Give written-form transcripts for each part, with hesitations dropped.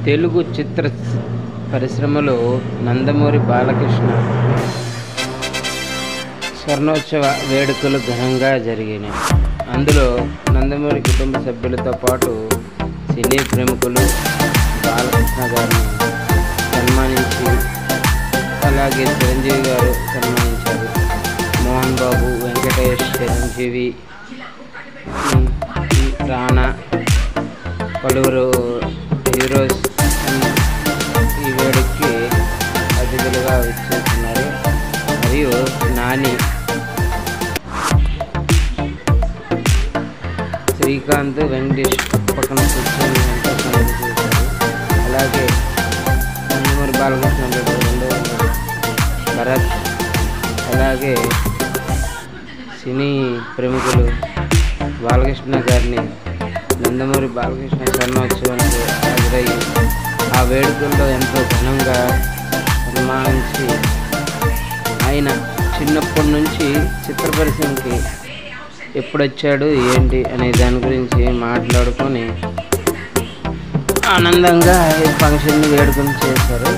తెలుగు చిత్ర పరిశ్రమలో నందమూరి బాలకృష్ణ స్వర్ణోత్సవ వేడుకలు ఘనంగా జరిగినాయి. అందులో నందమూరి కుటుంబ సభ్యులతో పాటు సినీ ప్రముఖులు బాలకృష్ణ గారిని సన్మానించి, అలాగే చిరంజీవి గారు సన్మానించారు. మోహన్ బాబు, వెంకటేష్, చిరంజీవి, రానా, పలువురు హీరోస్ ఈ వేడుకకి అతిథులుగా విచ్చేస్తున్నారు. మరియు నాని, శ్రీకాంత్, వెంకటేష్ పక్కన కూర్చొని ఎంతో సందడి చేశారు. అలాగే నందమూరి బాలకృష్ణ భరత్, అలాగే సినీ ప్రముఖులు బాలకృష్ణ గారిని నందమూరి బాలకృష్ణ స్వర్ణోత్సవానికి హాజరయ్యి ఆ వేడుకల్లో ఎంతో ఘనంగా సన్మానించి, ఆయన చిన్నప్పటి నుంచి చిత్ర పరిశ్రమకి ఎప్పుడొచ్చాడు ఏంటి అనే దాని గురించి మాట్లాడుకొని ఆనందంగా ఈ ఫంక్షన్ని వేడుకలు చేశారు.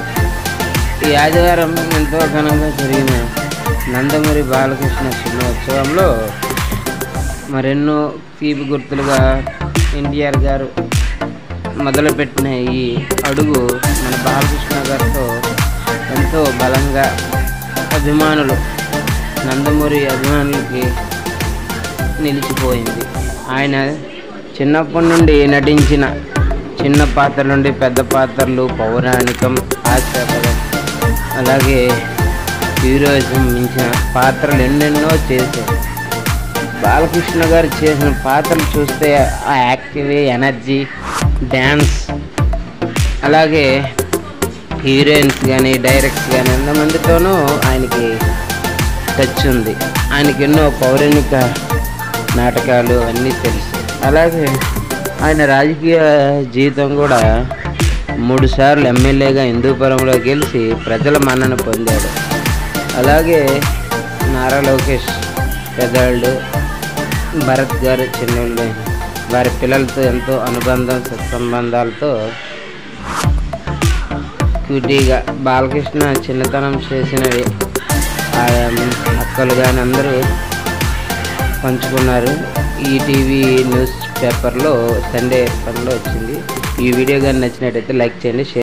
ఈ ఆదివారం ఎంతో ఘనంగా జరిగిన నందమూరి బాలకృష్ణ స్వర్ణోత్సవంలో మరెన్నో తీపి గుర్తులుగా ఎన్టీఆర్ గారు మొదలుపెట్టిన ఈ అడుగు మన బాలకృష్ణ గారితో ఎంతో బలంగా అభిమానులు, నందమూరి అభిమానులకి నిలిచిపోయింది. ఆయన చిన్నప్పటి నుండి నటించిన చిన్న పాత్ర నుండి పెద్ద పాత్రలు, పౌరాణికం, హాస్యపదం, అలాగే హీరోయిజం మించిన పాత్రలు ఎన్నెన్నో చేశారు. బాలకృష్ణ గారు చేసిన పాత్రలు చూస్తే ఆ యాక్టివ్ ఎనర్జీ, డ్యాన్స్, అలాగే హీరోయిన్స్ కానీ డైరెక్ట్స్ కానీ ఎంతమందితోనూ ఆయనకి టచ్ ఉంది. ఆయనకి ఎన్నో పౌరాణిక నాటకాలు అన్నీ తెలుసు. అలాగే ఆయన రాజకీయ జీవితం కూడా 3 సార్లు ఎమ్మెల్యేగా హిందూపురంలో గెలిచి ప్రజల మన్నన పొందాడు. అలాగే నారా లోకేష్ పెద్దవాళ్ళు, భరత్ గారు చిన్నోళ్ళు, వారి పిల్లలతో ఎంతో అనుబంధం, సత్సంబంధాలతో క్యూటీగా బాలకృష్ణ చిన్నతనం చేసినవి అక్కలు కానీ అందరూ పంచుకున్నారు. ఈటీవీ న్యూస్ పేపర్లో సండే పనిలో వచ్చింది. ఈ వీడియో కానీ నచ్చినట్టయితే లైక్ చేయండి, షేర్